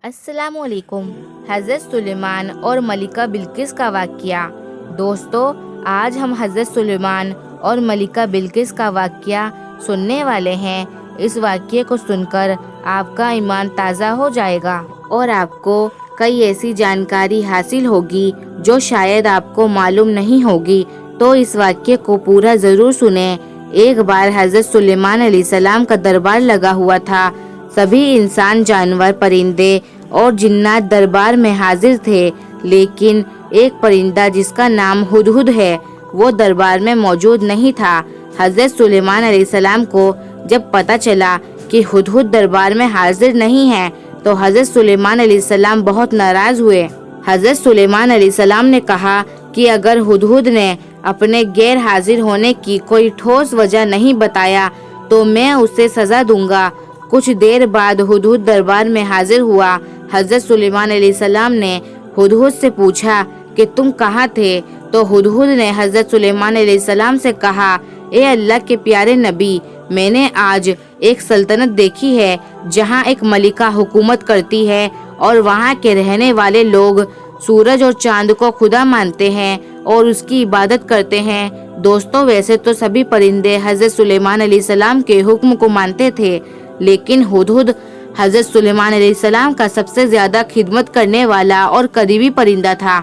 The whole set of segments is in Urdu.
السلام علیکم۔ حضرت سلیمان اور ملکہ بلقیس کا واقعہ۔ دوستو، آج ہم حضرت سلیمان اور ملکہ بلقیس کا واقعہ سننے والے ہیں۔ اس واقعے کو سن کر آپ کا ایمان تازہ ہو جائے گا اور آپ کو کئی ایسی جانکاری حاصل ہوگی جو شاید آپ کو معلوم نہیں ہوگی، تو اس واقعے کو پورا ضرور سنیں۔ ایک بار حضرت سلیمان علیہ السلام کا دربار لگا ہوا تھا۔ سبھی انسان، جانور، پرندے اور جنات دربار میں حاضر تھے، لیکن ایک پرندہ جس کا نام ہدہد ہے وہ دربار میں موجود نہیں تھا۔ حضرت سلیمان علیہ السلام کو جب پتہ چلا کہ ہدہد دربار میں حاضر نہیں ہے تو حضرت سلیمان علیہ السلام بہت ناراض ہوئے۔ حضرت سلیمان علیہ السلام نے کہا کہ اگر ہدہد نے اپنے غیر حاضر ہونے کی کوئی ٹھوس وجہ نہیں بتایا تو میں اسے سزا دوں گا۔ کچھ دیر بعد ہدہد دربار میں حاضر ہوا۔ حضرت سلیمان علیہ السلام نے ہدہد سے پوچھا کہ تم کہاں تھے؟ تو ہدہد نے حضرت سلیمان علیہ السلام سے کہا، اے اللہ کے پیارے نبی، میں نے آج ایک سلطنت دیکھی ہے جہاں ایک ملکہ حکومت کرتی ہے اور وہاں کے رہنے والے لوگ سورج اور چاند کو خدا مانتے ہیں اور اس کی عبادت کرتے ہیں۔ دوستو، ویسے تو سبھی پرندے حضرت سلیمان علیہ السلام کے حکم کو مانتے تھے، لیکن ہدہد حضرت سلیمان علیہ السلام کا سب سے زیادہ خدمت کرنے والا اور قریبی پرندہ تھا۔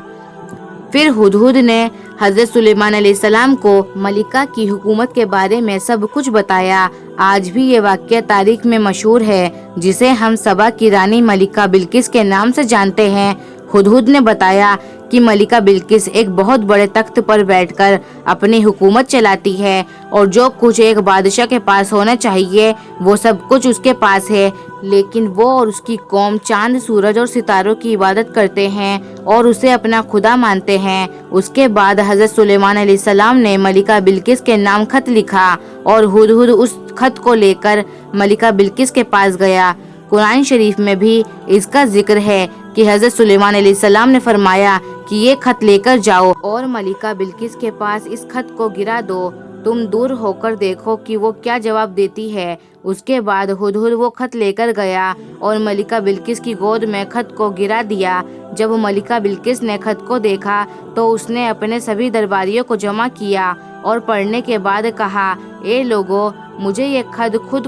پھر ہدہد نے حضرت سلیمان علیہ السلام کو ملکہ کی حکومت کے بارے میں سب کچھ بتایا۔ آج بھی یہ واقعہ تاریخ میں مشہور ہے، جسے ہم سبا کی رانی ملکہ بلقیس کے نام سے جانتے ہیں۔ ہدہد نے بتایا کہ ملکہ بلقیس ایک بہت بڑے تخت پر بیٹھ کر اپنی حکومت چلاتی ہے اور جو کچھ ایک بادشاہ کے پاس ہونا چاہیے وہ سب کچھ اس کے پاس ہے، لیکن وہ اور اس کی قوم چاند، سورج اور ستاروں کی عبادت کرتے ہیں اور اسے اپنا خدا مانتے ہیں۔ اس کے بعد حضرت سلیمان علیہ السلام نے ملکہ بلقیس کے نام خط لکھا اور ہدہد اس خط کو لے کر ملکہ بلقیس کے پاس گیا۔ قرآن شریف میں بھی اس کا ذکر ہے کہ حضرت سلیمان علیہ السلام نے فرمایا کہ یہ خط لے کر جاؤ اور ملکہ بلقیس کے پاس اس خط کو گرا دو، تم دور ہو کر دیکھو کہ وہ کیا جواب دیتی ہے۔ اس کے بعد ہدہد وہ خط لے کر گیا اور ملکہ بلقیس کی گود میں خط کو گرا دیا۔ جب ملکہ بلقیس نے خط کو دیکھا تو اس نے اپنے سبھی درباریوں کو جمع کیا اور پڑھنے کے بعد کہا، اے لوگو، مجھے یہ خط خود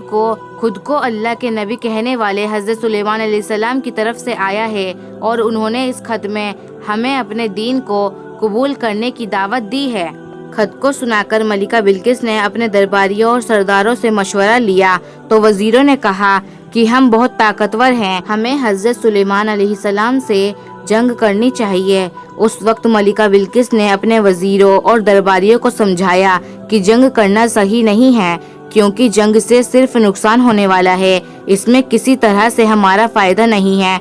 کو اللہ کے نبی کہنے والے حضرت سلیمان علیہ السلام کی طرف سے آیا ہے اور انہوں نے اس خط میں ہمیں اپنے دین کو قبول کرنے کی دعوت دی ہے۔ خط کو سنا کر ملکہ بلقیس نے اپنے درباریوں اور سرداروں سے مشورہ لیا تو وزیروں نے کہا کہ ہم بہت طاقتور ہیں، ہمیں حضرت سلیمان علیہ السلام سے جنگ کرنی چاہیے۔ اس وقت ملکہ بلقیس نے اپنے وزیروں اور درباریوں کو سمجھایا کہ جنگ کرنا صحیح نہیں ہے، کیونکہ جنگ سے صرف نقصان ہونے والا ہے، اس میں کسی طرح سے ہمارا فائدہ نہیں ہے۔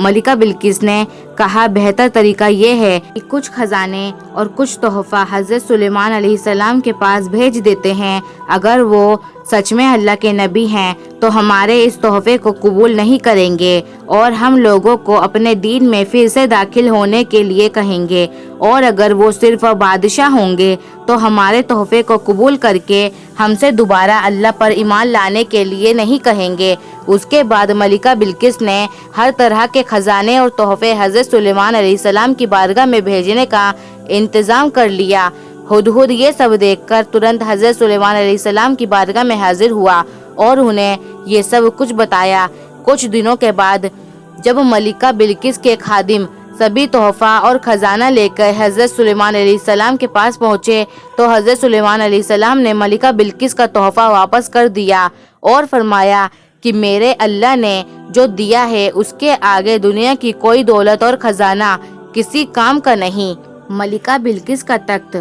ملکہ بلقیس نے کہا، بہتر طریقہ یہ ہے کہ کچھ خزانے اور کچھ تحفہ حضرت سلیمان علیہ السلام کے پاس بھیج دیتے ہیں۔ اگر وہ سچ میں اللہ کے نبی ہیں تو ہمارے اس تحفے کو قبول نہیں کریں گے اور ہم لوگوں کو اپنے دین میں پھر سے داخل ہونے کے لیے کہیں گے، اور اگر وہ صرف بادشاہ ہوں گے تو ہمارے تحفے کو قبول کر کے ہم سے دوبارہ اللہ پر ایمان لانے کے لیے نہیں کہیں گے۔ اس کے بعد ملکہ بلقیس نے ہر طرح کے خزانے اور تحفے حضرت سلیمان علیہ السلام کی بارگاہ میں بھیجنے کا انتظام کر لیا۔ ہدہد یہ سب دیکھ کر ترنت حضرت سلیمان علیہ السلام کی بارگاہ میں حاضر ہوا اور انہیں یہ سب کچھ بتایا۔ کچھ دنوں کے بعد جب ملکہ بلقیس کے خادم سبھی تحفہ اور خزانہ لے کر حضرت سلیمان علیہ السلام کے پاس پہنچے تو حضرت سلیمان علیہ السلام نے ملکہ بلقیس کا تحفہ واپس کر دیا اور فرمایا کہ میرے اللہ نے جو دیا ہے اس کے آگے دنیا کی کوئی دولت اور خزانہ کسی کام کا نہیں۔ ملکہ بلقیس کا تخت۔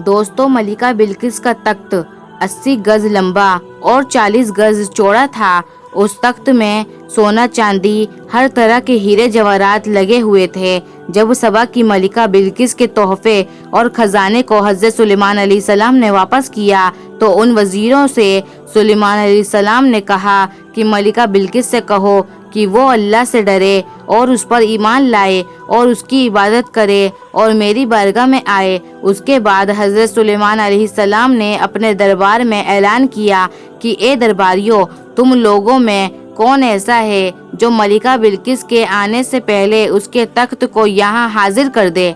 دوستو، ملکہ بلقیس کا تخت 80 گز لمبا اور 40 گز چوڑا تھا۔ اس تخت میں سونا، چاندی، ہر طرح کے ہیرے جواہرات لگے ہوئے تھے۔ جب سبا کی ملکہ بلقیس کے تحفے اور خزانے کو حضرت سلیمان علیہ السلام نے واپس کیا تو ان وزیروں سے سلیمان علیہ السلام نے کہا کہ ملکہ بلقیس سے کہو کہ وہ اللہ سے ڈرے اور اس پر ایمان لائے اور اس کی عبادت کرے اور میری بارگاہ میں آئے۔ اس کے بعد حضرت سلیمان علیہ السلام نے اپنے دربار میں اعلان کیا کہ اے درباریوں، تم لوگوں میں کون ایسا ہے جو ملکہ بلقیس کے آنے سے پہلے اس کے تخت کو یہاں حاضر کر دے؟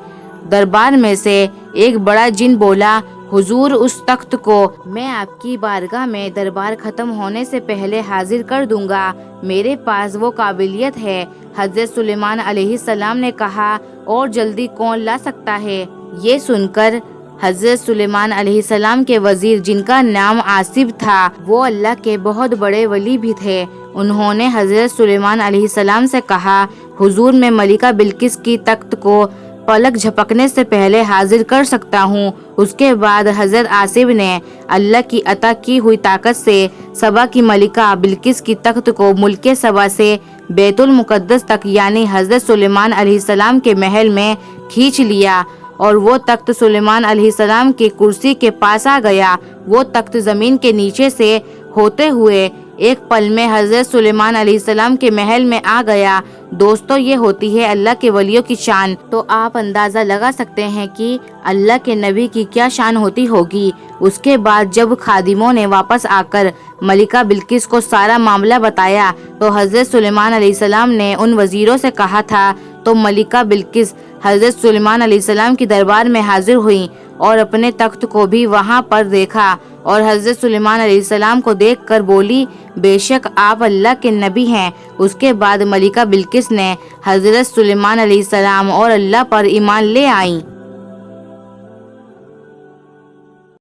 دربار میں سے ایک بڑا جن بولا، حضور اس تخت کو میں آپ کی بارگاہ میں دربار ختم ہونے سے پہلے حاضر کر دوں گا، میرے پاس وہ قابلیت ہے۔ حضرت سلیمان علیہ السلام نے کہا، اور جلدی کون لا سکتا ہے؟ یہ سن کر حضرت سلیمان علیہ السلام کے وزیر، جن کا نام آصف تھا، وہ اللہ کے بہت بڑے ولی بھی تھے، انہوں نے حضرت سلیمان علیہ السلام سے کہا، حضور میں ملکہ بلقیس کی تخت کو پلک جھپکنے سے پہلے حاضر کر سکتا ہوں۔ اس کے بعد حضرت آصف نے اللہ کی عطا کی ہوئی طاقت سے سبا کی ملکہ بلقیس کی تخت کو ملک سبا سے بیت المقدس تک یعنی حضرت سلیمان علیہ السلام کے محل میں کھینچ لیا، اور وہ تخت سلیمان علیہ السلام کی کرسی کے پاس آ گیا۔ وہ تخت زمین کے نیچے سے ہوتے ہوئے ایک پل میں حضرت سلیمان علیہ السلام کے محل میں آ گیا۔ دوستو، یہ ہوتی ہے اللہ کے ولیوں کی شان۔ تو آپ اندازہ لگا سکتے ہیں کہ اللہ کے نبی کی کیا شان ہوتی ہوگی۔ اس کے بعد جب خادموں نے واپس آ کر ملکہ بلقیس کو سارا معاملہ بتایا تو حضرت سلیمان علیہ السلام نے ان وزیروں سے کہا تھا، تو ملکہ بلقیس حضرت سلیمان علیہ السلام کی دربار میں حاضر ہوئی اور اپنے تخت کو بھی وہاں پر دیکھا، اور حضرت سلیمان علیہ السلام کو دیکھ کر بولی، بے شک آپ اللہ کے نبی ہیں۔ اس کے بعد ملکہ بلقیس نے حضرت سلیمان علیہ السلام اور اللہ پر ایمان لے آئیں۔